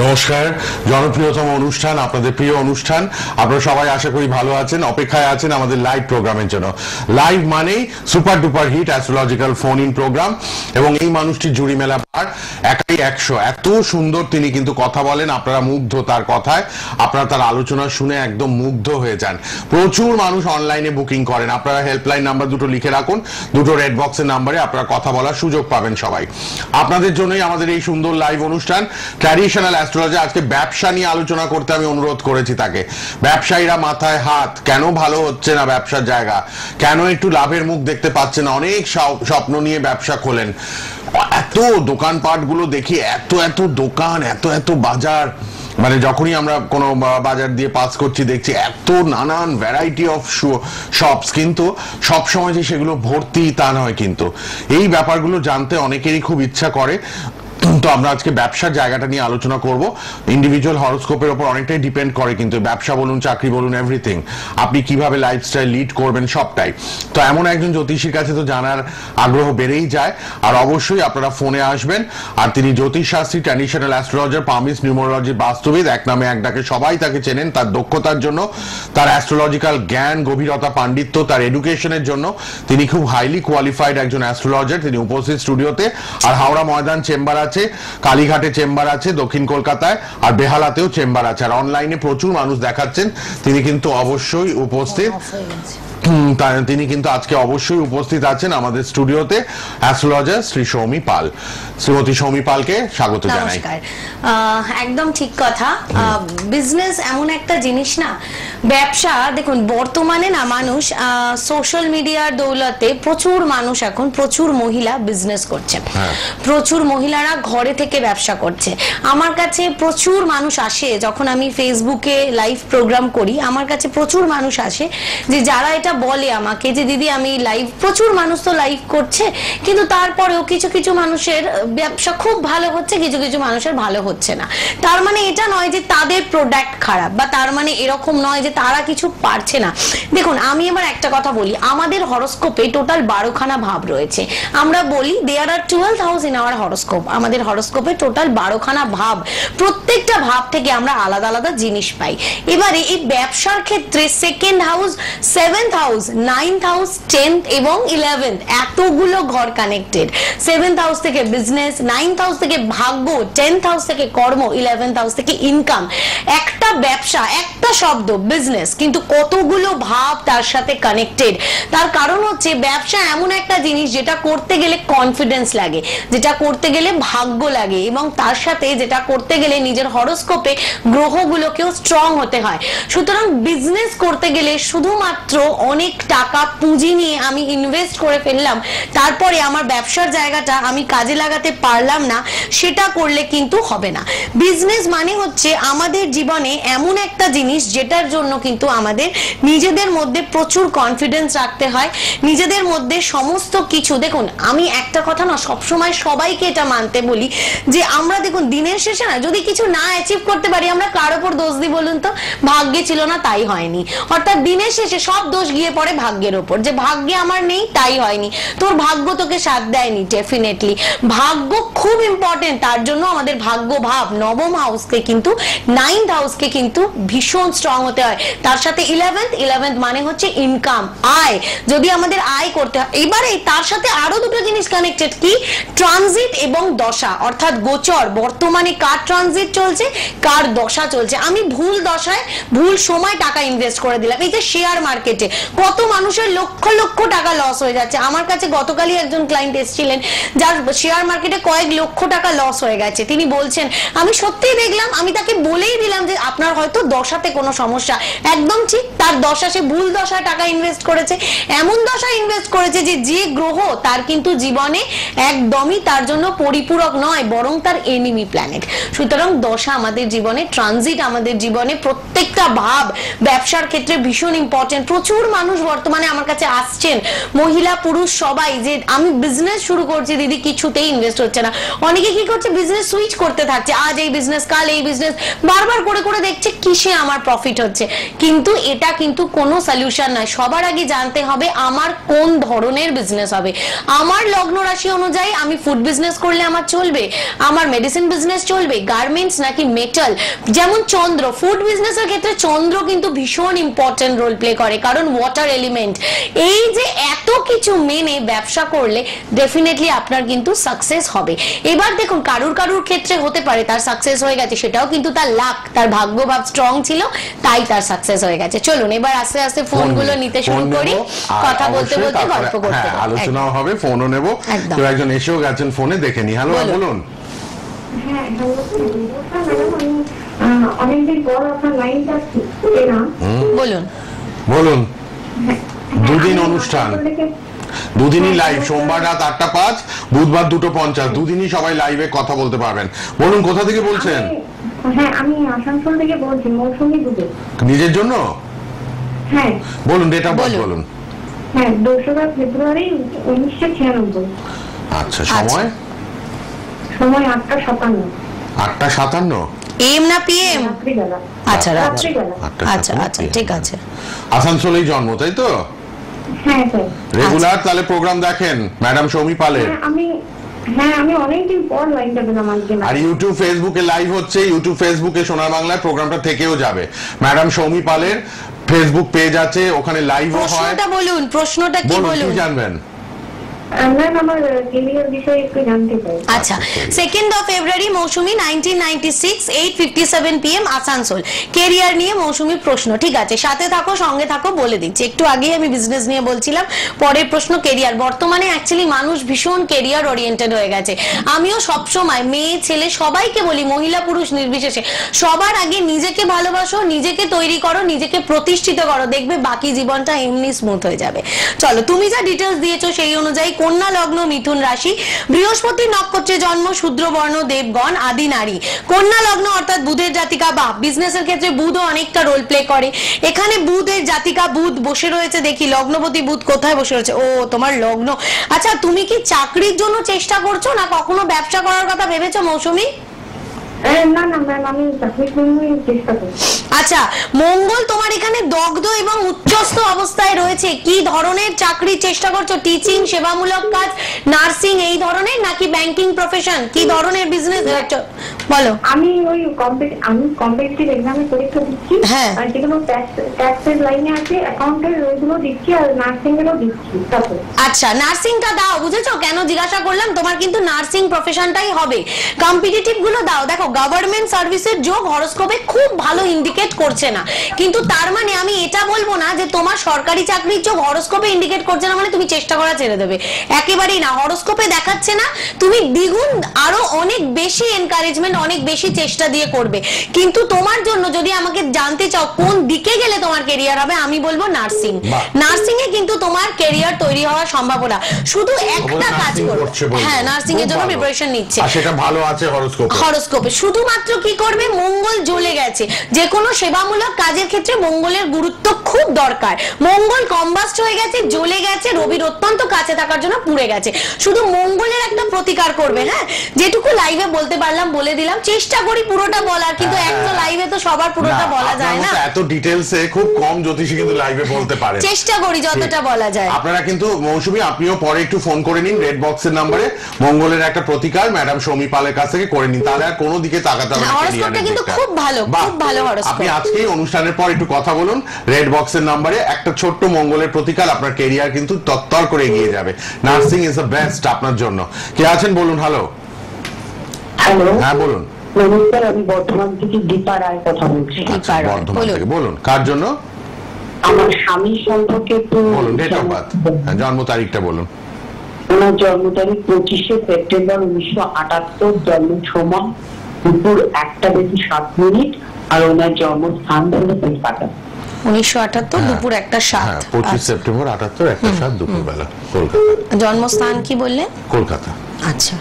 নমস্কার, জনপ্রিয়তম অনুষ্ঠান, আপনাদের প্রিয় অনুষ্ঠান। আপনারা সবাই আশা করি ভালো আছেন, অপেক্ষায় আছেন আমাদের লাইভ প্রোগ্রামের জন্য। লাইভ মানেই super duper hit astrological phone in program, এবং এই মানুষটির জুড়ি মেলা পার, একাই 100। এত সুন্দর তিনি কিন্তু কথা বলেন, আপনারা মুগ্ধ তার কথায়, আপনারা তার আলোচনা শুনে একদম মুগ্ধ হয়ে যান। প্রচুর মানুষ অনলাইনে বুকিং করেন। আপনারা হেল্পলাইন নাম্বার দুটো লিখে রাখুন, দুটো রেড বক্সের নাম্বারে আপনারা কথা বলার সুযোগ পাবেন সবাই। আপনাদের জন্যই আমাদের এই সুন্দর লাইভ অনুষ্ঠান ট্র্যাডিশনাল অ্যাস্ট্রোলজি। আজকে ব্যবসা নিয়ে আলোচনা করতে আমি অনুরোধ করেছি তাকে। ব্যবসায়ীরা মাথায় হাত, কেন ভালো হচ্ছে না ব্যবসার জায়গা, কেন একটু লাভের মুখ দেখতে পাচ্ছে না, অনেক স্বপ্ন নিয়ে ব্যবসা খোলেন। এত দোকানপাট গুলো দেখি, এত এত দোকান, এত এত বাজার, মানে যখনই আমরা কোনো বাজার দিয়ে পাস করছি দেখছি এত নানান ভ্যারাইটি অফ শপস, কিন্তু সবসময় যে সেগুলো ভর্তি তা নয়। কিন্তু এই ব্যাপারগুলো জানতে অনেকেরই খুব ইচ্ছা করে। তো আমরা আজকে ব্যবসার জায়গাটা নিয়ে আলোচনা করব। ইন্ডিভিজুয়াল হরোস্কোপের উপর অনেকটাই ডিপেন্ড করে, কিন্তু ব্যবসা বলুন, চাকরি বলুন, এভরিথিং, আপনি কিভাবে লাইফস্টাইল লিড করবেন সবটাই। তো এমন একজন জ্যোতিষীর কাছে তো জানার আগ্রহ বেড়েই যায়। আর অবশ্যই আপনারা ফোনে আসবেন। আর তিনি জ্যোতিষশাস্ত্রী, ট্র্যাডিশনাল অ্যাস্ট্রোলজার, পামিস্ট, নিউমোলজি, বাস্তুবিদ, এক নামে এক ডাকে সবাই তাকে চেনেন তার দক্ষতার জন্য, তার অ্যাস্ট্রোলজিক্যাল জ্ঞান, গভীরতা, পাণ্ডিত্য, তার এডুকেশনের জন্য। তিনি খুব হাইলি কোয়ালিফাইড একজন অ্যাস্ট্রোলজার। তিনি উপস্থিত স্টুডিওতে। আর হাওড়া ময়দান চেম্বার আছে, কালীঘাটে চেম্বার আছে, দক্ষিণ কলকাতায় আর বেহালাতেও চেম্বার আছে। আর অনলাইনে প্রচুর মানুষ দেখাচ্ছেন। তিনি কিন্তু অবশ্যই উপস্থিত, তিনি কিন্তু আজকে অবশ্যই উপস্থিত আছেন আমাদের স্টুডিওতে। অ্যাস্ট্রোলজার শ্রী সৌমি পাল। শ্রীমতী সৌমি পালকে স্বাগত জানাই। একদম ঠিক কথা। বিজনেস এমন একটা জিনিস না, ব্যবসা দেখুন বর্তমানে না মানুষ সোশ্যাল মিডিয়ার দৌলতে প্রচুর মানুষ, এখন প্রচুর মহিলা বিজনেস করছে। প্রচুর মহিলারা ঘরে থেকে ব্যবসা করছে। আমার কাছে প্রচুর মানুষ আসে, যখন আমি ফেসবুকে লাইভ প্রোগ্রাম করি আমার কাছে প্রচুর মানুষ আসে যে যারা এটা বলে আমাকে যে দিদি আমি লাইভ, প্রচুর মানুষ তো লাইভ করছে, কিন্তু তারপরেও কিছু কিছু মানুষের ব্যবসা খুব ভালো হচ্ছে, কিছু কিছু মানুষের ভালো হচ্ছে না। তার মানে এটা নয় যে তাদের প্রোডাক্ট খারাপ, বা তার মানে এরকম নয় যে তারা কিছু পারছে না। দেখুন আমি এবার একটা কথা বলি, আমাদের হরোস্কোপে টোটাল 12খানা ভাব রয়েছে। আমরা বলি দেয়ার আর 12 হাউস ইন আওয়ার হরোস্কোপ। আমাদের হরোস্কোপে টোটাল 12খানা ভাব, প্রত্যেকটা ভাব থেকে আমরা আলাদা আলাদা জিনিস পাই। এবারে এই ব্যবসার ক্ষেত্রে second house, 7th house, 9th house, 10th এবং 11th, এতগুলো ঘর কানেক্টেড। 7th হাউস থেকে বিজনেস, 9th হাউস থেকে ভাগ্য, 10th হাউস থেকে কর্ম, 11th হাউস থেকে ইনকাম। একটা ব্যবসা, একটা শব্দ বিজনেস, কিন্তু কতগুলো ভাব তার সাথে কানেক্টেড। তার কারণ হচ্ছে ব্যবসা এমন একটা জিনিস যেটা করতে গেলে কনফিডেন্স লাগে, যেটা করতে গেলে ভাগ্য লাগে, এবং তার সাথে যেটা করতে গেলে নিজের হরোস্কোপে গ্রহগুলোকেও স্ট্রং হতে হয়। সুতরাং বিজনেস করতে গেলে শুধুমাত্র অনেক টাকা পুঁজি নিয়ে আমি ইনভেস্ট করে ফেললাম, তারপরে আমার ব্যবসার জায়গাটা আমি কাজে লাগাতে পারলাম না, সেটা করলে কিন্তু হবে না। বিজনেস মানে হচ্ছে আমাদের জীবনে এমন একটা জিনিস যেটার জন্য কিন্তু আমাদের নিজেদের মধ্যে প্রচুর কনফিডেন্স রাখতে হয়, নিজেদের মধ্যে সমস্ত কিছু। দেখুন আমি একটা কথা না সবসময় সবাইকে এটা মানতে বলি যে আমরা দেখুন দিনের শেষে না যদি কিছু না অ্যাচিভ করতে পারি, আমরা কার উপর দোষ দিই বলুন তো? ভাগ্যে ছিল না তাই হয়নি। অর্থাৎ দিনের শেষে সব দোষ গিয়ে পড়ে ভাগ্যের উপর, যে ভাগ্যে আমার নেই তাই হয়নি। তোর ভাগ্য তোকে সাথ দেয়নি। ডেফিনেটলি ভাগ্য খুব ইম্পর্টেন্ট। তার জন্য আমাদের ভাগ্য ভাব, 9ম হাউসকে কিন্তু, 9th হাউসকে কিন্তু ভীষণ স্ট্রং হতে হয়। তার সাথে 11th মানে হচ্ছে ইনকাম, আয়। যদি আমাদের আয় করতে হয়, এবারে তার সাথে আরো দুটো জিনিস কানেক্টেড, কি? ট্রানজিট এবং দশা, অর্থাৎ গোচর। বর্তমানে কার ট্রানজিট চলছে, কার দশা চলছে। আমি ভুল দশায় ভুল সময় টাকা ইনভেস্ট করে দিলাম। এই যে শেয়ার মার্কেটে কত মানুষের লক্ষ লক্ষ টাকা লস হয়ে যাচ্ছে। আমার কাছে গতকালই একজন ক্লায়েন্ট এসেছিলেন যার শেয়ার মার্কেটে কয়েক লক্ষ টাকা লস হয়ে গেছে। তিনি বলছেন আমি সত্যিই দেখলাম, আমি তাকে বলেই দিলাম যে আপনার হয়তো দশাতে কোনো সমস্যা। একদম ঠিক, তার দশা, সে ভুল দশায় টাকা ইনভেস্ট করেছে, এমন দশায় ইনভেস্ট করেছে যে গ্রহ তার কিন্তু জীবনে একদমই তার জন্য পরিপূরক নয়, বরং তার এনিমি প্ল্যানেট। সুতরাং দশা আমাদের জীবনে, ট্রানজিট আমাদের জীবনে, প্রত্যেকটা ভাব ব্যবসার ক্ষেত্রে ভীষণ ইম্পর্টেন্ট। প্রচুর মানুষ বর্তমানে আমার কাছে আসছেন, মহিলা পুরুষ সবাই, যে আমি বিজনেস শুরু করছি দিদি, কিছুতেই ইনভেস্ট হচ্ছে না। অনেকে কি করছে, বিজনেস সুইচ করতে থাকছে, আজ এই বিজনেস কাল এই বিজনেস, বারবার করে করে দেখছে কিসে আমার প্রফিট হচ্ছে। কিন্তু এটা কিন্তু কোনো সলিউশন নয়। সবার আগে জানতে হবে আমার কোন ধরনের বিজনেস হবে। আমার লগ্ন রাশি অনুযায়ী আমি ফুড বিজনেস করলে আমার চলবে, আমার মেডিসিন বিজনেস চলবে, গার্মেন্টস নাকি মেটাল। যেমন চন্দ্র, ফুড বিজনেসের ক্ষেত্রে চন্দ্র কিন্তু ভীষণ ইম্পর্টেন্ট রোল প্লে করে, কারণ ওয়াটার এলিমেন্ট। এই যে এত কিছু মেনে ব্যবসা করলে ডেফিনেটলি আপনার কিন্তু সাকসেস হবে। এবার দেখুন কারুর কারুর ক্ষেত্রে হতে পারে তার সাকসেস হয়ে গেছে, সেটাও কিন্তু তার লাক, তার ভাগ্যভাব স্ট্রং ছিল, তাই তার সাকসেস হয়ে গেছে। চলুন এবার আস্তে আস্তে ফোনগুলো নিতে শুরু করি, কথা বলতে বলতে গল্প করতে আলোচনাও হবে, ফোনও নেব। কেউ একজন এসেও গেছেন ফোনে, দেখে নি। হ্যালো, বলুন। হ্যাঁ, অনেকদিন পর আপনার লাইনটা পেলাম। বলুন বলুন। দুদিন অনুষ্ঠান, দুদিনই লাইভ, সোমবার রাত 8:05, বুধবার 2:50, দুদিনই সবাই লাইভে কথা বলতে পারবেন। বলুন কোথা থেকে বলছেন? হ্যাঁ, আমি আসানসোল থেকে বলছি, মৌসুমী দুবে। নিজের জন্য? হ্যাঁ বলুন, ডেট অফ বার্থ বলুন। হ্যাঁ, 2রা ফেব্রুয়ারি 1996। আচ্ছা, সময়? সময় 8:57। 8:57? এম না পিএম? রাত্রিবেলা। আচ্ছা রাত্রিবেলা। আচ্ছা আচ্ছা, ঠিক আছে। আসানসোলেই জন্ম, তাই তো? হ্যাঁ স্যার। রেগুলার তাহলে প্রোগ্রাম দেখেন ম্যাডাম সৌমি পালের? আমি অনেকদিন পর লাইনটা পেলাম আজকে। আর ইউটিউব ফেসবুকে লাইভ হচ্ছে, ইউটিউব ফেসবুকে সোনার বাংলায় প্রোগ্রামটা থেকেও যাবে। ম্যাডাম সৌমি পালের ফেসবুক পেজ আছে, ওখানে লাইভও হয়। প্রশ্নটা বলুন, প্রশ্নটা কি বলুন? কি জানবেন? আমার কেরিয়ার বিষয়ে একটু জানতে চাই। আচ্ছা, 2nd of February Mousumi 1996, 8:57 PM Asansol. Career নিয়ে মৌসুমীর প্রশ্ন, ঠিক আছে? সাথে থাকো, সঙ্গে থাকো, বলে দিচ্ছি। একটু আগেই আমি বিজনেস নিয়ে বলছিলাম, পরের প্রশ্ন কেরিয়ার। বর্তমানে অ্যাকচুয়ালি মানুষ ভীষণ কেরিয়ার ওরিয়েন্টেড হয়ে গেছে। আমিও সবসময় মেয়ে ছেলে সবাইকে বলি, মহিলা পুরুষ নির্বিশেষে, সবার আগে নিজেকে ভালোবাসো, নিজেকে তৈরি করো, নিজেকে প্রতিষ্ঠিত করো, দেখবে বাকি জীবনটা এমনি স্মুথ হয়ে যাবে। চলো, তুমি যা ডিটেলস দিয়েছো সেই অনুযায়ী কন্যা লগ্ন, মিথুন রাশি, বৃহস্পতি নক্ষত্রে জন্ম, শূদ্র বর্ণ, দেবগণ, আদি নারী। কন্যা লগ্ন অর্থাৎ বুধের জাতিকা, বা বিজনেসের ক্ষেত্রে বুধও অনেকটা রোল প্লে করে। এখানে বুধের জাতিকা, বুধ বসে রয়েছে, দেখি লগ্নপতি বুধ কোথায় বসে রয়েছে। ও, তোমার লগ্ন। আচ্ছা, তুমি কি চাকরির জন্য চেষ্টা করছো না কখনো ব্যবসা করার কথা ভেবেছো মৌসুমী? না না ম্যাম, আমি চাকরির জন্যই চেষ্টা করছি। আচ্ছা, মঙ্গল তোমার এখানে দগ্ধ এবং উচ্চস্থ অবস্থায় রয়েছে। কি ধরনের চাকরির চেষ্টা করছো? টিচিং, সেবামূলক কাজ, নার্সিং এই ধরনের, নাকি ব্যাংকিং প্রফেশন? কি ধরনের বিজনেস বলো? আমি কম্পিটিটিভ এক্সামে পরীক্ষা দিচ্ছি। হ্যাঁ, আর যেগুলো ট্যাক্সের লাইনে আছে, অ্যাকাউন্টের ওইগুলো দিচ্ছি, আর নার্সিং এরও দিচ্ছি। আচ্ছা, নার্সিংটা দাও, বুঝেছো কেন জিজ্ঞাসা করলাম? তোমার কিন্তু নার্সিং প্রফেশনটাই হবে। কম্পিটিটিভ গুলো দাও। দেখো, গভর্নমেন্ট সার্ভিসের যোগ হরোস্কোপে খুব ভালো ইন্ডিকেট করছে না, কিন্তু তার মানে আমি এটা বলবো না যে তোমার সরকারি চাকরির যোগ হরোস্কোপে ইন্ডিকেট করছে না মানে তুমি চেষ্টা করা ছেড়ে দেবে, একেবারেই না। হরোস্কোপে দেখাচ্ছে না, তুমি দ্বিগুণ আরো অনেক বেশি এনকারেজমেন্ট, অনেক বেশি চেষ্টা দিয়ে করবে। কিন্তু তোমার জন্য যদি আমাকে জানতে চাও কোন দিকে গেলে তোমার কেরিয়ার হবে, আমি বলবো নার্সিং। নার্সিং এ কিন্তু তোমার কেরিয়ার তৈরি হওয়ার সম্ভাবনা। শুধু একটা কাজ করো। হ্যাঁ, নার্সিং এর জন্য প্রিপারেশন নিচ্ছে, আর সেটা ভালো আছে হরোস্কোপে। শুধুমাত্র কি করবে, মঙ্গল জ্বলে গেছে, যে কোনো সেবামূলক কাজের ক্ষেত্রে মঙ্গলের গুরুত্ব খুব দরকার। মঙ্গল কম্বাস্ট হয়ে গেছে, জ্বলে গেছে, রবির অত্যন্ত কাছে থাকার জন্য পুড়ে গেছে। শুধু মঙ্গলের একটা প্রতিকার করবে। হ্যাঁ, যেটুকু লাইভে বলতে পারলাম বলে দিলাম, চেষ্টা করি পুরোটা বলার, কিন্তু একটা লাইভে তো সবার পুরোটা বলা যায় না। এত ডিটেইলসে খুব কম জ্যোতিষী কিন্তু লাইভে বলতে পারে। চেষ্টা করি যতটা বলা যায়। আপনারা কিন্তু মৌসুমী, আপনিও পরে একটু ফোন করে নিন রেড বক্সের নম্বরে, মঙ্গলের একটা প্রতিকার ম্যাডাম সৌমি পালের কাছ থেকে করে নিন, তাহলে আর কোনো দিকে তাকাতে হবে না। হরোস্কোপটা কিন্তু খুব ভালো, খুব ভালো হরোস্কোপ। আপনি আজকেই অনুষ্ঠানের পর একটু কথা বলুন রেড বক্সের নম্বরে, একটা ছোট্ট মঙ্গলের প্রতিকার, আপনার ক্যারিয়ার কিন্তু তত্তর করে এগিয়ে যাবে। নার্সিং ইজ দ্য বেস্ট আপনার জন্য। কে আছেন বলুন? হ্যালো। হ্যাঁ বলুন। নমস্কার, আমি বর্ধমান থেকে দীপা রায় কথা বলছি। বর্ধমান থেকে বলুন, কার জন্য? আমার স্বামী সম্পর্কে একটু বলুন, ডেট অফ বার্থ, জন্ম তারিখটা বলুন। ওনার জন্ম তারিখ 25শে সেপ্টেম্বর 1978, জন্ম সময় দুপুর 1:07, আর ওনার জন্মস্থান হলো কলকাতা। 1978, দুপুর 1:07। 25 সেপ্টেম্বর 78, 1:07 দুপুর বেলা, কলকাতা। জন্মস্থান কি বললেন? কলকাতা। আচ্ছা,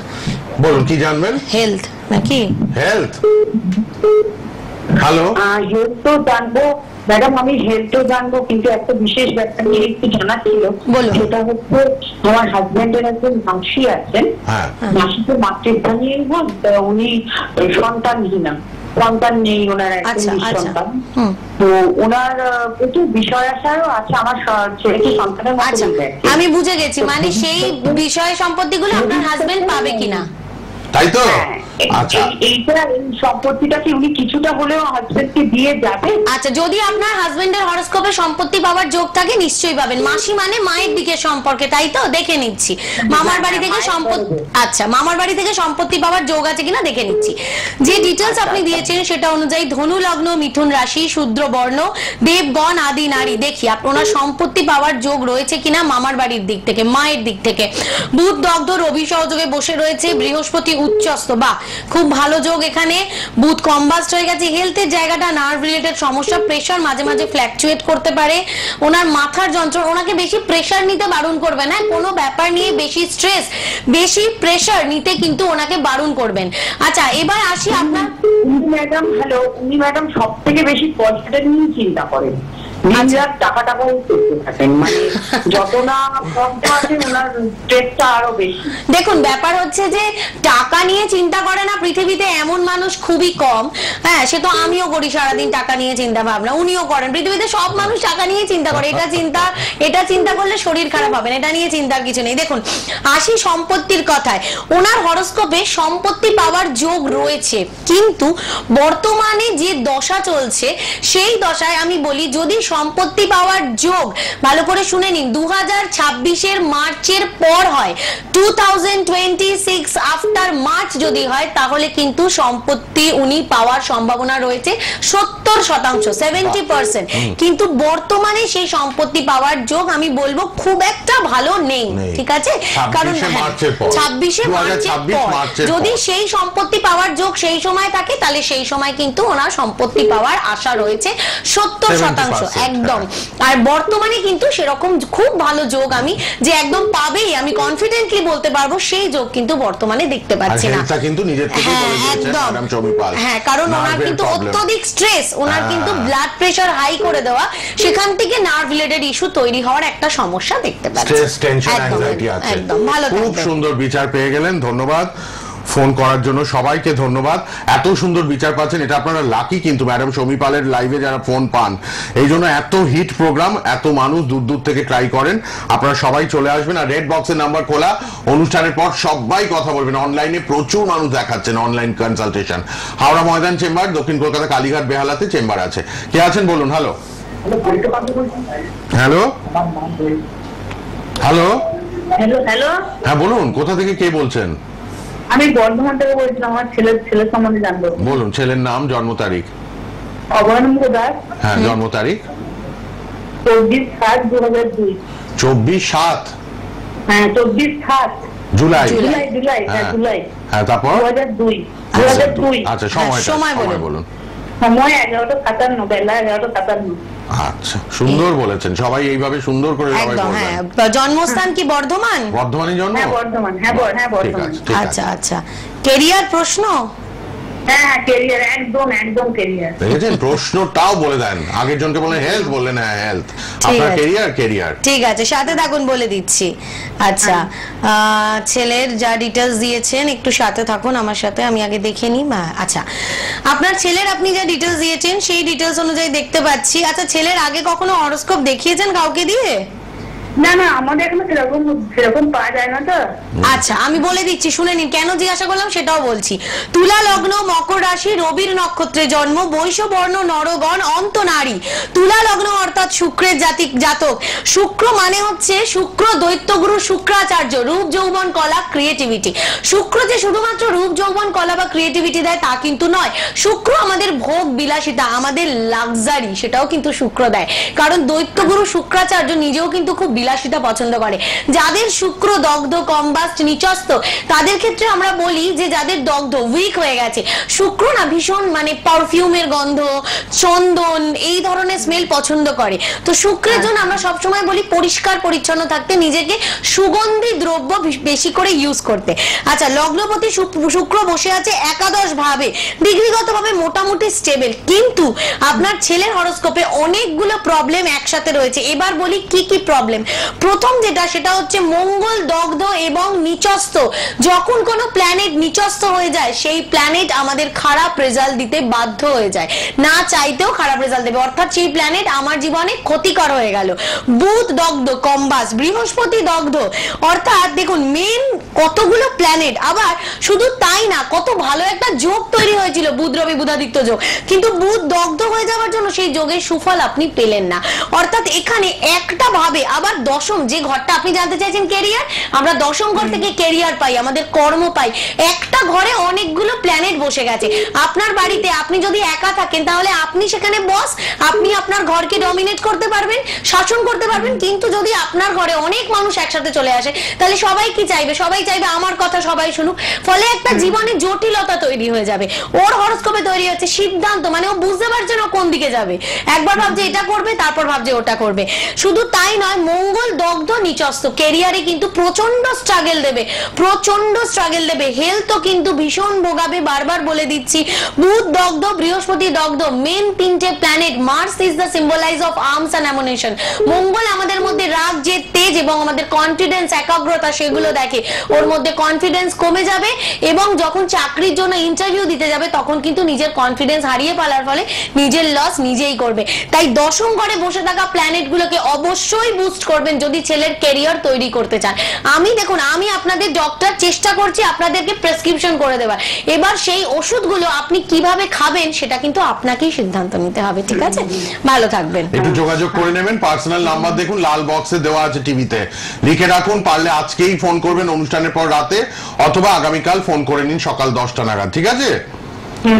বলুন কি জানবেন? হেলথ নাকি? হেলথ। হ্যালো। হেলথ তো জানবো ম্যাডাম, আমি হেলথও জানবো, কিন্তু একটা বিশেষ ব্যাপার নিয়ে একটু জানা ছিল। সেটা হচ্ছে আমার হাজবেন্ডের একজন মাসি আছেন, মাসি তো মাতৃস্থানীয় হন, উনি সন্তানহীনা। সন্তান নেই ওনার, একদম আচ্ছা, নিঃসন্তান। হুম। তো ওনার প্রচুর বিষয় আসারও আছে, আমার ছেলেকে সন্তানের মতো আচ্ছা, দেখে। আমি বুঝে গেছি, মানে সেই বিষয় সম্পত্তিগুলো আপনার হাজবেন্ড পাবে কিনা। তাই তো? হ্যাঁ, আচ্ছা এই সম্পত্তিটা কি উনি কিছুটা হলেও হাজবেন্ডকে দিয়ে যাবে? আচ্ছা, যদি আপনার হাজবেন্ডের হরোস্কোপে সম্পত্তি পাওয়ার যোগ থাকে নিশ্চয়ই পাবেন। মাসি মানে মায়ের দিকে সম্পর্কে, তাই তো? দেখে নিচ্ছি মামার বাড়ি থেকে সম্পত্তি, আচ্ছা মামার বাড়ি থেকে সম্পত্তি পাওয়ার যোগ আছে কিনা দেখে নিচ্ছি। যে ডিটেলস আপনি দিয়েছেন সেটা অনুযায়ী ধনু লগ্ন, মিথুন রাশি, শূদ্র বর্ণ, দেবগণ আদি নারী। দেখি আপনার সম্পত্তি পাওয়ার যোগ রয়েছে কিনা মামার বাড়ির দিক থেকে, মায়ের দিক থেকে। বুধ দগ্ধ রবি সহযোগে বসে রয়েছে, বৃহস্পতি উচ্চস্থ, বা খুব ভালো যোগ এখানে। বুধ কম্বাস্ট হয়ে গেছে। হেলথের জায়গাটা নার্ভ রিলেটেড সমস্যা, প্রেশার মাঝে মাঝে ফ্ল্যাকচুয়েট করতে পারে। ওনার মাথার যন্ত্রণা, ওনাকে বেশি প্রেশার নিতে বারণ করবে না, কোনো ব্যাপার নিয়ে বেশি স্ট্রেস, বেশি প্রেশার নিতে কিন্তু ওনাকে বারণ করবেন। আচ্ছা, এবার আসি আপনার উনি ম্যাডাম সব থেকে বেশি পয়সাটা নিয়ে চিন্তা করেন, টাকা করতে থাকেন, মানে যত না খরচা আছে ওনার স্ট্রেসটা আরো বেশি। দেখুন, ব্যাপার হচ্ছে যে টাকা নিয়ে চিন্তা করে না পৃথিবীতে এমন মানুষ খুবই কম। হ্যাঁ, সে তো আমিও করি সারাদিন টাকা নিয়ে চিন্তা ভাবনা, উনিও করেন। পৃথিবীতে সব মানুষ টাকা নিয়ে চিন্তা করে। এটা চিন্তা করলে শরীর খারাপ হবে না, এটা নিয়ে চিন্তার কিছু নেই। দেখুন, আসি সম্পত্তির কথায়। ওনার হরোস্কোপে সম্পত্তি পাওয়ার যোগ রয়েছে, কিন্তু বর্তমানে যে দশা চলছে সেই দশায় আমি বলি, যদি সম্পত্তি পাওয়ার যোগ ভালো করে শুনে নিন, 2026 মার্চের পর হয়, 2026 আফটার মার্চ যদি হয়, তাহলে কিন্তু সম্পত্তি উনি পাওয়ার সম্ভাবনা রয়েছে 70%, 70%। কিন্তু বর্তমানে সেই সম্পত্তি পাওয়ার যোগ আমি বলবো খুব একটা ভালো নেই, ঠিক আছে? কারণ 26 মার্চের পর যদি সেই সম্পত্তি পাওয়ার যোগ সেই সময় থাকে, তাহলে সেই সময় কিন্তু ওনার সম্পত্তি পাওয়ার আশা রয়েছে 70%, একদম। আর বর্তমানে কিন্তু সেরকম খুব ভালো যোগ আমি যে একদম পাবেই, আমি কনফিডেন্টলি বলতে পারবো, সেই যোগ কিন্তু বর্তমানে দেখতে পাচ্ছি না। কিন্তু নিজের থেকেই বলে দিয়েছেন ম্যাডাম চমি পাল। হ্যাঁ, কারণ ওনার কিন্তু অত্যধিক স্ট্রেস, ওনার কিন্তু ব্লাড প্রেশার হাই করে দেওয়া, সেখান থেকে নার্ভ রিলেটেড ইস্যু তৈরি হওয়ার একটা সমস্যা দেখতে পাচ্ছি। স্ট্রেস, টেনশন, অ্যাংজাইটি আছে। একদম ভালো, খুব সুন্দর বিচার পেয়ে গেলেন, ধন্যবাদ ফোন করার জন্য, সবাইকে ধন্যবাদ। এত সুন্দর বিচার পাচ্ছেন, এটা আপনারা লাকি কিন্তু ম্যাডাম শমী পালের লাইভে যারা ফোন পান, এই জন্য এত হিট প্রোগ্রাম, এত মানুষ দূর দূর থেকে ট্রাই করেন। আপনারা সবাই চলে আসবেন, আর রেড বক্সের নাম্বার খোলা, অনুষ্ঠানের পর সবাই কথা বলবেন। অনলাইনে প্রচুর মানুষ দেখাচ্ছেন online consultation. Howrah Maidan chamber, দক্ষিণ কলকাতা কালীঘাট বেহালাতে চেম্বার আছে। কে আছেন বলুন? হ্যালো হ্যালো হ্যালো হ্যালো, হ্যাঁ বলুন, কোথা থেকে কে বলছেন? আমি বর্ধমান থেকে বলছিলাম, আমার ছেলে সম্বন্ধে জানবো। বলুন, ছেলের নাম, জন্ম তারিখ। অভয়ানন্দ দাস। হ্যাঁ, জন্ম তারিখ 24/7/2002। 24/7? হ্যাঁ, 24/7 জুলাই। হ্যাঁ, তারপর 2002। আচ্ছা, সময় বলুন। সময় 11:57, বেলা 11:57। আচ্ছা, সুন্দর বলেছেন, সবাই এইভাবে সুন্দর করে সবাই একদম। বলবেন। হ্যাঁ, জন্মস্থান কি বর্ধমান? বর্ধমানে জন্ম? হ্যাঁ, বর্ধমান। হ্যাঁ, বর্ধমান। আচ্ছা আচ্ছা, কেরিয়ার প্রশ্ন? হ্যাঁ, কেরিয়ার, একদম কেরিয়ার। দেখেছেন, প্রশ্নটাও বলে দেন। আগের জনকে বলেন হেলথ, বললেন হ্যাঁ হেলথ। আপনার কেরিয়ার ঠিক আছে, সাথে থাকুন, বলে দিচ্ছি। আচ্ছা, ছেলের যা ডিটেলস দিয়েছেন, একটু সাথে থাকুন আমার সাথে, আমি আগে দেখে নিই। আচ্ছা, আপনার ছেলের আপনি যা ডিটেলস দিয়েছেন সেই ডিটেলস অনুযায়ী দেখতে পাচ্ছি। আচ্ছা, ছেলের আগে কখনো হরোস্কোপ দেখিয়েছেন কাউকে দিয়ে? না, আমাদের এখানে সেরকম পাওয়া যায় না তো। আচ্ছা, আমি বলে দিচ্ছি, শুনে নিন। কেন জিজ্ঞাসা করলাম সেটাও বলছি। তুলা লগ্ন, মকর রাশি, রবির নক্ষত্রে জন্ম, বৈশ্য বর্ণ, নরগণ, অন্ত নারী। তুলা লগ্ন অর্থাৎ শুক্রের জাতক। শুক্র মানে হচ্ছে শুক্র দৈত্যগুরু শুক্রাচার্য, রূপ যৌবন কলা ক্রিয়েটিভিটি। শুক্র যে শুধুমাত্র রূপ যৌবন কলা বা ক্রিয়েটিভিটি দেয় তা কিন্তু নয়। শুক্র আমাদের ভোগ বিলাসিতা, আমাদের লাক্সারি, সেটাও কিন্তু শুক্র দেয়। কারণ দৈত্যগুরু শুক্রাচার্য নিজেও কিন্তু খুব বিলাসিতা পছন্দ করে। যাদের শুক্র দগ্ধ, কম্বাস্ট, নিচস্ত, তাদের ক্ষেত্রে আমরা বলি যে যাদের দগ্ধ, উইক হয়ে গেছে, শুক্র না ভীষণ মানে পারফিউমের গন্ধ, চন্দন, এই ধরনের স্মেল পছন্দ করে। তো শুক্রের জন্য আমরা সবসময় বলি পরিষ্কার পরিচ্ছন্ন থাকতে, নিজেকে সুগন্ধি দ্রব্য বেশি করে ইউজ করতে। আচ্ছা, লগ্নপতি শুক্র বসে আছে একাদশ ভাবে, ডিগ্রিগত ভাবে মোটামুটি স্টেবল, কিন্তু আপনার ছেলের হরোস্কোপে অনেকগুলো প্রবলেম একসাথে রয়েছে। এবার বলি কি কি প্রবলেম। প্রথম যেটা সেটা হচ্ছে মঙ্গল দগ্ধ এবং নিচস্থ। যখন কোনো প্ল্যানেট নিচস্থ হয়ে যায় সেই প্ল্যানেট আমাদের খারাপ রেজাল্ট দিতে বাধ্য হয়ে যায়, না চাইতেও খারাপ রেজাল্ট দেবে, অর্থাৎ সেই প্ল্যানেট আমার জীবনে ক্ষতিকর হয়ে গেল। বুধ দগ্ধ কম্বাস, বৃহস্পতি দগ্ধ, অর্থাৎ দেখুন মেন কতগুলো প্ল্যানেট, আবার শুধু তাই না কত ভালো একটা যোগ তৈরি হয়েছিল বুধ রবি বুধাদিত্য যোগ, কিন্তু বুধ দগ্ধ হয়ে যাওয়ার জন্য সেই যোগের সুফল আপনি পেলেন না। অর্থাৎ এখানে একটা ভাবে আবার দশম যে ঘরটা আপনি জানতে চাইছেন ক্যারিয়ার, আমরা দশম ঘর থেকে ক্যারিয়ার পাই, আমাদের কর্ম পাই, একটা ঘরে অনেকগুলো প্ল্যানেট বসে গেছে। আপনার বাড়িতে আপনি যদি একা থাকেন তাহলে আপনি সেখানে বস, আপনি আপনার ঘরকে ডমিনেট করতে পারবেন, শাসন করতে পারবেন, কিন্তু যদি আপনার ঘরে অনেক মানুষ একসাথে চলে আসে তাহলে সবাই কি চাইবে, সবাই চাইবে আমার কথা সবাই শুনুক, ফলে একটা জীবনে জটিলতা তৈরি হয়ে যাবে। ওর হরোস্কোপে তৈরি হচ্ছে সিদ্ধান্ত, মানে ও বুঝতে পারছে না কোন দিকে যাবে, একবার ভাবছে এটা করবে তারপর ভাবছে ওটা করবে। শুধু তাই নয়, মঙ্গল দগ্ধ নিচস্থ ক্যারিয়ারে কিন্তু প্রচন্ড স্ট্রাগল দেবে, প্রচন্ড স্ট্রাগল দেবে, হেলথও কিন্তু ভীষণ ভোগাবে, বারবার বলে দিচ্ছি। বুধ দগ্ধ, বৃহস্পতি দগ্ধ, মেন তিনটে planet. Mars is the symbolize of arms and ammunition. Mangal আমাদের মধ্যে রাগ জেদ তেজ এবং আমাদের কনফিডেন্স একাগ্রতা সেগুলো দেখে, ওর মধ্যে কনফিডেন্স কমে যাবে এবং যখন চাকরির জন্য ইন্টারভিউ দিতে যাবে তখন কিন্তু নিজের কনফিডেন্স হারিয়ে ফেলার ফলে নিজের লস নিজেই করবে। তাই দশম ঘরে বসে থাকা প্ল্যানেট গুলোকে অবশ্যই বুস্ট করবেন যদি ছেলের ক্যারিয়ার তৈরি করতে চান। দেখুন আমি আপনাদের ডক্টর চেষ্টা করছি আপনাদেরকে প্রেসক্রিপশন করে দেওয়ার, এবার সেই ওষুধগুলো আপনি কিভাবে খাবেন সেটা কিন্তু আপনাকেই সিদ্ধান্ত নিতে হবে, ঠিক আছে? ভালো থাকবেন, একটু যোগাযোগ করে নেবেন। পার্সোনাল নাম্বার দেখুন লাল বক্সে দেওয়া আছে, টিভিতে লিখে রাখুন, পারলে আজকেই ফোন করবেন অনুষ্ঠানের পর রাতে, অথবা আগামীকাল ফোন করে নিন সকাল 10টা নাগাদ, ঠিক আছে?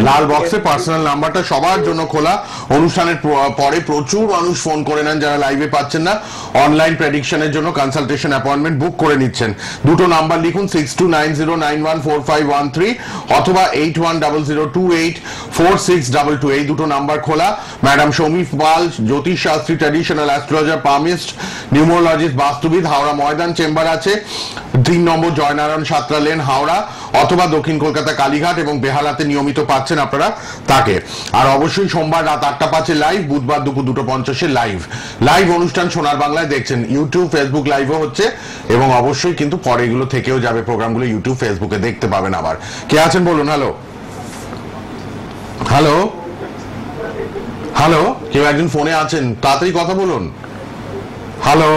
লাল বক্সে পার্সোনাল নাম্বারটা সবার জন্য খোলা। অনুষ্ঠানের পরে প্রচুর মানুষ ফোন করে নেন যারা লাইভে পাচ্ছেন না, অনলাইন প্রেডিকশনের জন্য কনসালটেশন অ্যাপয়েন্টমেন্ট বুক করে নিচ্ছেন। দুটো নাম্বার লিখুন 6290914513 অথবা 8100284622, এই দুটো নাম্বার খোলা। ম্যাডাম সৌমি পাল, জ্যোতিষ শাস্ত্রী, ট্র্যাডিশনাল অ্যাস্ট্রোলজার, পামিস্ট, নিউমোলজিস্ট, বাস্তুবিদ, হাওড়া ময়দান চেম্বার আছে, 3 নম্বর জয়নারায়ণ সাতরা লেন হাওড়া, অথবা দক্ষিণ কলকাতা কালীঘাট এবং বেহালাতে নিয়মিত পাচ্ছেন আপনারা তাকে। আর অবশ্যই সোমবার রাত 8:05 লাইভ, বুধবার দুপুর 2:50 লাইভ অনুষ্ঠান সোনার বাংলায় দেখছেন। ইউটিউব ফেসবুক লাইভও হচ্ছে এবং অবশ্যই কিন্তু পরে এগুলো থেকেও যাবে, প্রোগ্রামগুলো ইউটিউব ফেসবুকে দেখতে পাবেন। আবার কে আছেন বলুন? হ্যালো হ্যালো হ্যালো, কেউ একজন ফোনে আছেন, তাড়াতাড়ি কথা বলুন। হ্যালো,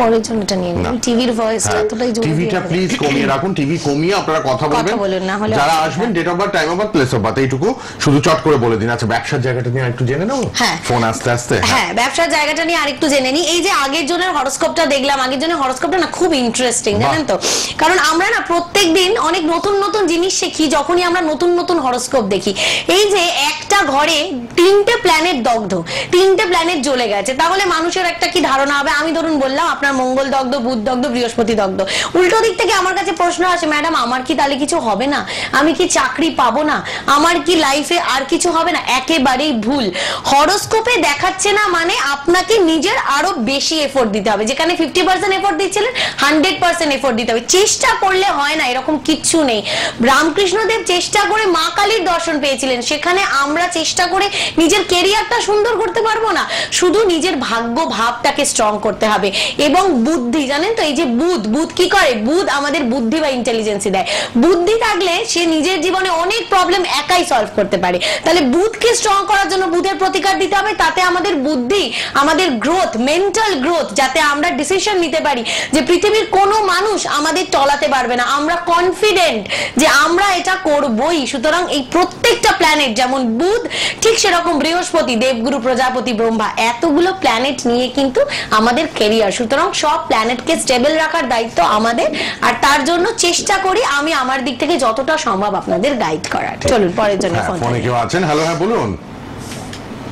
পরের জন্য এটা নিয়ে নিন, টিভির ভয়েসটা এতটাই জোরে টিভিটা প্লিজ কমিয়ে রাখুন, টিভি কমিয়ে আপনারা কথা বলবেন, না হলে যারা আসবেন date of birth, time of birth, place of birth এইটুকু শুধু চট করে বলে দিন। আচ্ছা ব্যবসার জায়গাটা নিয়ে একটু জেনে নেব, ফোন আস্তে আস্তে। হ্যাঁ, ব্যবসার জায়গাটা নিয়ে আরেকটু জেনে নিই। এই যে আগের জনের হরোস্কোপটা দেখলাম, আগের জনের হরোস্কোপটা না খুব ইন্টারেস্টিং, জানেন তো? কারণ আমরা না প্রত্যেকদিন অনেক নতুন নতুন জিনিস শিখি যখনই আমরা নতুন নতুন হরোস্কোপ দেখি। এই যে একটা ঘরে 3টে প্ল্যানেট দগ্ধ, 3টে প্ল্যানেট জ্বলে গেছে, তাহলে মানুষের একটা কি ধারণা হবে? আমি ধরুন বললাম আপনার মঙ্গল দগ্ধ, বুধ দগ্ধ, বৃহস্পতি দগ্ধ। উল্টো দিক থেকে আমার কাছে প্রশ্ন আসে, ম্যাডাম আমার কি তাহলে কিছু হবে না? আমি কি চাকরি পাবো না? আমার কি লাইফে আর কিছু হবে না? একেবারেই ভুল। হরোস্কোপে দেখাচ্ছে না মানে আপনাকে নিজের আরো বেশি এফোর্ট দিতে হবে। যেখানে 50% এফোর্ট দিচ্ছিলেন 100% এফোর্ট দিতে হবে। চেষ্টা করলে হয় না, এরকম কিচ্ছু নেই। রামকৃষ্ণদেব চেষ্টা করে মা কালীর দর্শন পেয়েছিলেন, সেখানে আমরা চেষ্টা করে নিজের কেরিয়ারটা সুন্দর করতে পারবো না? শুধু নিজের ভাগ্য ভাবটাকে স্ট্রং করতে হবে এবং বুদ্ধি, জানেন তো? এই যে বুধ কি করে? বুধ আমাদের বুদ্ধি বা ইন্টেলিজেন্সি দেয়। বুদ্ধি থাকলে সে নিজের জীবনে অনেক প্রবলেম একাই সলভ করতে পারে। তাহলে বুধকে স্ট্রং করার জন্য বুধের প্রতিকার দিতে হবে, তাতে আমাদের বুদ্ধি, আমাদের গ্রোথ, মেন্টাল গ্রোথ, যাতে আমরা ডিসিশন নিতে পারি যে পৃথিবীর কোনো মানুষ আমাদের টলাতে পারবে না, আমরা কনফিডেন্ট যে আমরা এটা করবই। সুতরাং এই প্রত্যেকটা প্ল্যানেট, যেমন বুধ ঠিক সেরকম বৃহস্পতি, দেবগুরু, প্রজাপতি, ব্রহ্মা, এতগুলো প্ল্যানেট নিয়ে কিন্তু আমাদের ক্যারিয়ার। সুতরাং সব প্ল্যানেটকে স্টেবল রাখার দায়িত্ব আমাদের, আর তার জন্য চেষ্টা করি আমি আমার দিক থেকে যতটা সম্ভব আপনাদের গাইড করার। চলুন পরের জন্য ফোনে কেউ আছেন? হ্যালো, হ্যাঁ বলুন।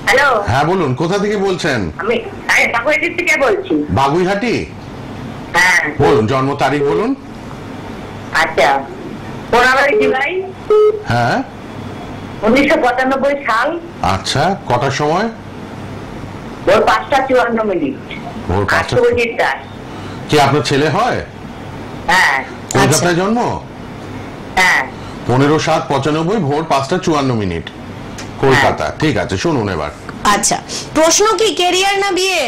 হ্যালো, হ্যাঁ বলুন, কোথা থেকে বলছেন? আমি বাগুইহাটি থেকে বলছি। বাগুইহাটি? হ্যাঁ বলুন, জন্ম তারিখ বলুন। আচ্ছা, 15 জুলাই হ্যাঁ 1995 সাল। আচ্ছা, কটার সময়? ভোর 5:54। ভোর 5টা। কি আপনার ছেলে হয়? হ্যাঁ। কলকাতায় জন্ম? হ্যাঁ। 15/7/95, ভোর 5:54 কলকাতা। ঠিক আছে, শুনুন এবার। আচ্ছা, প্রশ্ন কি ক্যারিয়ার না বিয়ে?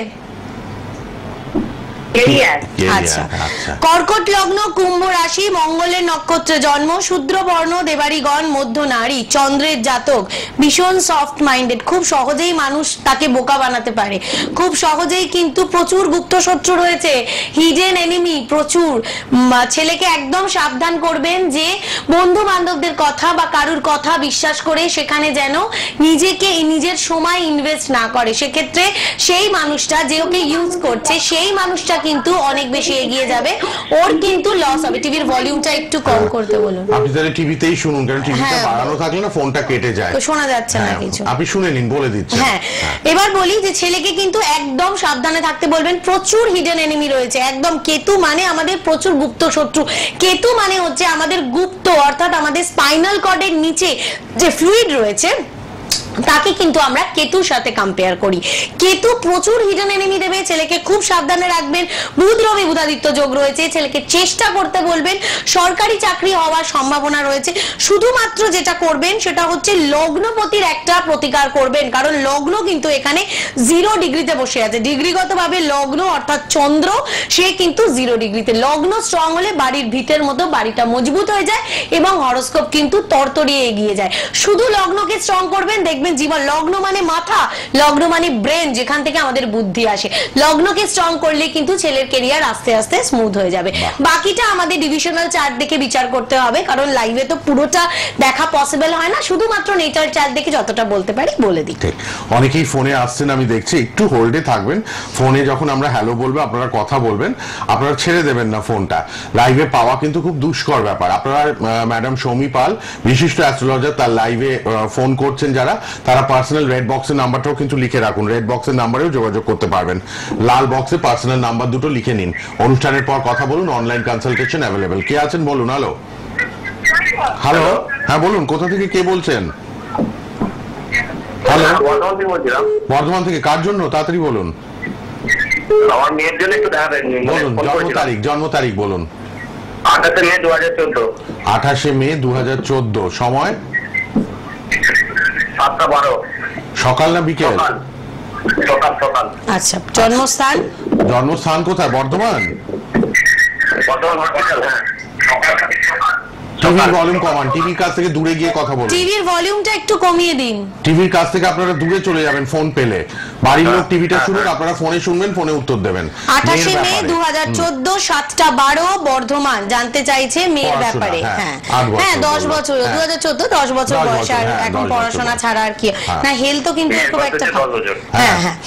কেরিয়ার। আচ্ছা, আচ্ছা। কর্কট লগ্ন, কুম্ভ রাশি, মঙ্গলের নক্ষত্রে জন্ম, শূদ্র বর্ণ, দেবাড়িগণ, মধ্য নারী, চন্দ্রের জাতক, ভীষণ সফট মাইন্ডেড, খুব সহজেই মানুষ তাকে বোকা বানাতে পারে, খুব সহজেই কিন্তু প্রচুর গুপ্ত শত্রু রয়েছে, হিডেন এনিমি প্রচুর। ছেলেকে একদম সাবধান করবেন যে বন্ধু বান্ধবদের কথা বা কারুর কথা বিশ্বাস করে সেখানে যেন নিজের সময় ইনভেস্ট না করে, সেক্ষেত্রে সেই মানুষটা যে ওকে ইউজ করছে সেই মানুষটা কিন্তু অনেক বেশি এগিয়ে যাবে, ওর কিন্তু লস হবে। টিভির ভলিউমটা একটু কম করতে বলুন। আপনি তাহলে টিভিতেই শুনুন, কারণ টিভিটা হ্যাঁ। বাড়ানো থাকলে না ফোনটা কেটে যায়, তো শোনা যাচ্ছে না হ্যাঁ, কিছু। আপনি শুনে নিন, বলে দিচ্ছি। হ্যাঁ, এবার বলি যে ছেলেকে কিন্তু একদম সাবধানে থাকতে বলবেন, প্রচুর হিডেন এনিমি রয়েছে। একদম কেতু মানে আমাদের প্রচুর গুপ্ত শত্রু, কেতু মানে হচ্ছে আমাদের গুপ্ত, অর্থাৎ আমাদের স্পাইনাল কর্ডের নিচে যে ফ্লুইড রয়েছে তাকে কিন্তু আমরা কেতুর সাথে কম্পেয়ার করি। কেতু প্রচুর হিডেন এনিমি দেবে, ছেলেকে খুব সাবধানে রাখবেন। বুধ রবি বুধাদিত্য যোগ রয়েছে, ছেলেকে চেষ্টা করতে বলবেন, সরকারি চাকরি হওয়ার সম্ভাবনা রয়েছে। শুধুমাত্র যেটা করবেন সেটা হচ্ছে লগ্নপতির একটা প্রতিকার করবেন, কারণ লগ্ন কিন্তু এখানে 0 ডিগ্রিতে বসে আছে। ডিগ্রিগতভাবে লগ্ন অর্থাৎ চন্দ্র সে কিন্তু 0 ডিগ্রিতে। লগ্ন স্ট্রং হলে বাড়ির ভিতের মতো বাড়িটা মজবুত হয়ে যায় এবং হরোস্কোপ কিন্তু তরতরিয়ে এগিয়ে যায়। শুধু লগ্নকে স্ট্রং করবেন, দেখবেন জীবন। লগ্ন মানে মাথা, লগ্ন মানে ব্রেন, যেখান থেকে আমাদের বুদ্ধি আসে। লগ্নকে স্ট্রং করলে কিন্তু ছেলের কেরিয়ার আস্তে আস্তে স্মুথ হয়ে যাবে। বাকিটা আমাদের ডিভিশনাল চার্ট দেখে বিচার করতে হবে, কারণ লাইভে তো পুরোটা দেখা পসিবল হয় না, শুধুমাত্র নেচার চার্ট দেখে যতটা বলতে পারি বলে দিই। অনেকেই ফোনে আসছেন, আমি দেখছি, একটু হোল্ডে থাকবেন। ফোনে যখন আমরা হ্যালো বলবো আপনারা কথা বলবেন, আপনারা ছেড়ে দেবেন না ফোনটা। লাইভে পাওয়া কিন্তু খুব দুষ্কর ব্যাপার। আপনারা ম্যাডাম সৌমি পাল, বিশিষ্ট অ্যাস্ট্রোলজার, তার লাইভে ফোন করছেন যারা, তারা পার্সোনাল রেড বক্সের নাম্বারটাও কিন্তু লিখে রাখুন। রেড বক্সের নাম্বারেও যোগাযোগ করতে পারবেন। লাল বক্সে পার্সোনাল নাম্বার দুটো লিখে নিন। অনুষ্ঠানের পর কথা বলুন, অনলাইন কনসালটেশন অ্যাভেলেবেল। কে আছেন বলুন। হ্যালো, হ্যালো, হ্যাঁ বলুন, কোথা থেকে কে বলছেন? হ্যালো, বর্ধমান থেকে বলছিলাম। বর্ধমান থেকে। কার জন্য তাড়াতাড়ি বলুন। আমার মেয়ের জন্য একটু দেখা দেয়নি। বলুন জন্ম তারিখ বলুন। 28 মে 2014। 28 মে 2014। সময় 7:12 সকাল না বিকেল? সকাল। আচ্ছা, জন্মস্থান? জন্মস্থান কোথায়? বর্ধমান? বর্ধমান হসপিটাল। হ্যাঁ, সকাল। টিভির ভলিউম কমান, টিভির কাছ থেকে দূরে গিয়ে কথা বলুন। টিভির ভলিউমটা একটু কমিয়ে দিন। টিভির কাছ থেকে আপনারা দূরে চলে যাবেন ফোন পেলে। বাড়ির লোক টিভিটা শুনুন, আপনারা ফোনে শুনবেন, ফোনে উত্তর দেবেন। 28 মে 2014 7:12 বর্ধমান। জানতে চাইছে মেয়ের ব্যাপারে। হ্যাঁ হ্যাঁ, 10 বছর, 2014 10 বছর বয়স। আর এখন পড়াশোনা ছাড়া আর কি না, হেলথ তো কিন্তু খুব একটা। হ্যাঁ হ্যাঁ,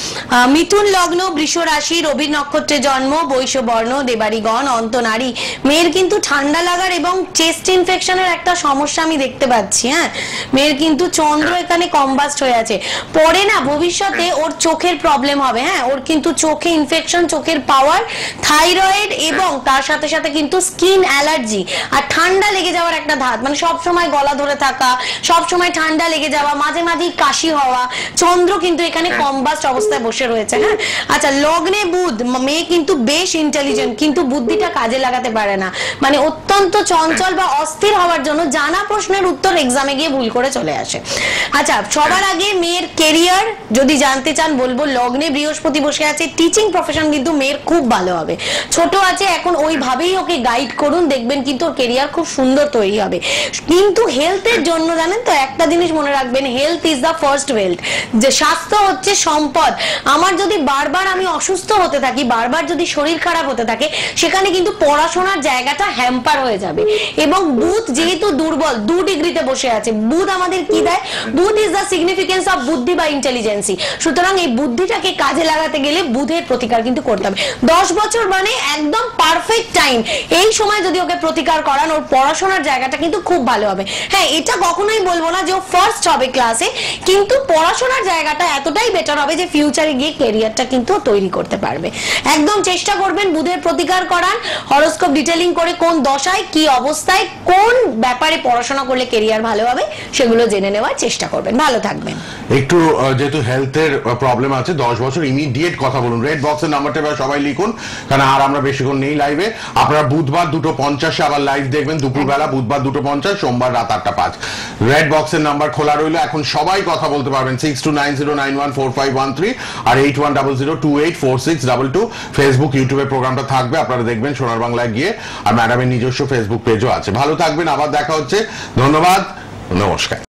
মিথুন লগ্ন, বৃষ রাশি, রবি নক্ষত্রে জন্ম, বৈশ্য বর্ণ, দেবাড়িগণ, অন্ত নারী। মেয়ের কিন্তু ঠান্ডা লাগার এবং চেস্ট ইনফেকশনের একটা সমস্যা আমি দেখতে পাচ্ছি। হ্যাঁ, মেয়ের কিন্তু চন্দ্র এখানে কম্বাস্ট হয়ে আছে। পরে না ভবিষ্যতে ওর চোখের প্রবলেম হবে। হ্যাঁ, ওর কিন্তু চোখে ইনফেকশন, চোখের পাওয়ার, থাইরয়েড এবং তার সাথে সাথে কিন্তু স্কিন অ্যালার্জি আর ঠান্ডা লেগে যাওয়ার একটা ধাত, মানে সব সময় গলা ধরে থাকা, সব সময় ঠান্ডা লেগে যাওয়া, মাঝে মাঝেই কাশি হওয়া। চন্দ্র কিন্তু এখানে কম্বাস্ট অবস্থায় বসে রয়েছে। হ্যাঁ, আচ্ছা, লগ্নে বুধ। মেয়ে কিন্তু বেশ ইন্টেলিজেন্ট, কিন্তু বুদ্ধিটা কাজে লাগাতে পারে না, মানে অত্যন্ত চঞ্চল বা অস্থির হওয়ার জন্য জানা প্রশ্নের উত্তর এক্সামে গিয়ে ভুল করে চলে আসে। আচ্ছা, সবার আগে মেয়ের কেরিয়ার যদি জানতে চান বলবো, লগ্নে বৃহস্পতি বসে আছে, টিচিং প্রফেশন কিন্তু মেয়ের খুব ভালো হবে। ছোট আছে এখন, ওইভাবেই ওকে গাইড করুন, দেখবেন কিন্তু ওর কেরিয়ার খুব সুন্দর তৈরি হবে। কিন্তু হেলথের জন্য জানেন তো একটা জিনিস মনে রাখবেন, health is the first wealth. যে স্বাস্থ্য হচ্ছে সম্পদ। আমার যদি বারবার আমি অসুস্থ হতে থাকি, বারবার যদি শরীর খারাপ হতে থাকে, সেখানে কিন্তু পড়াশোনার জায়গাটা হ্যাম্পার হয়ে যাবে। এবং বুধ যেহেতু দুর্বল, 2 ডিগ্রিতে বসে আছে, বুধ আমাদের কি দেয়? বুধ ইজ দ্য সিগনিফিকেন্স অফ বুদ্ধি বা ইন্টেলিজেন্সি। সুতরাং এই বুদ্ধিটাকে কাজে লাগাতে গেলে বুধের প্রতিকার কিন্তু করতে হবে। 10 বছর মানে একদম পারফেক্ট টাইম। এই সময় যদি ওকে প্রতিকার করান, ওর পড়াশোনার জায়গাটা কিন্তু খুব ভালো হবে। হ্যাঁ, এটা কখনোই বলবো না যে ও ফার্স্ট হবে ক্লাসে, কিন্তু পড়াশোনার জায়গাটা এতটাই বেটার হবে যে ফিউচারে গিয়ে ক্যারিয়ারটা কিন্তু তৈরি করতে পারবে। একদম চেষ্টা করবেন বুধের প্রতিকার করান, হরোস্কোপ ডিটেইলিং করে কোন দশায় কি অবস্থায় কোন ব্যাপারে পড়াশোনা করলে কেরিয়ার ভালো হবে সেগুলো জেনে নেওয়ার চেষ্টা করবেন। ভালো থাকবেন। একটু যেহেতু হেলথের প্রবলেম আছে, 10 বছর ইমিডিয়েট কথা বলুন। রেড বক্সের নাম্বারটা এবার সবাই লিখুন, কারণ আর আমরা বেশিক্ষণ নেই লাইভে। আপনারা বুধবার 2:50 আবার লাইভ দেখবেন, দুপুরবেলা বুধবার 2:50, সোমবার রাত 8:05। রেড বক্সের নাম্বার খোলা রইলো, এখন সবাই কথা বলতে পারবেন। 6290914513 আর 8100284622। ফেসবুক ইউটিউবে প্রোগ্রামটা থাকবে, আপনারা দেখবেন সোনার বাংলায় গিয়ে। আর ম্যাডামের নিজস্ব ফেসবুক পেজও আছে। ভালো থাকবেন, আবার দেখা হচ্ছে। ধন্যবাদ, নমস্কার।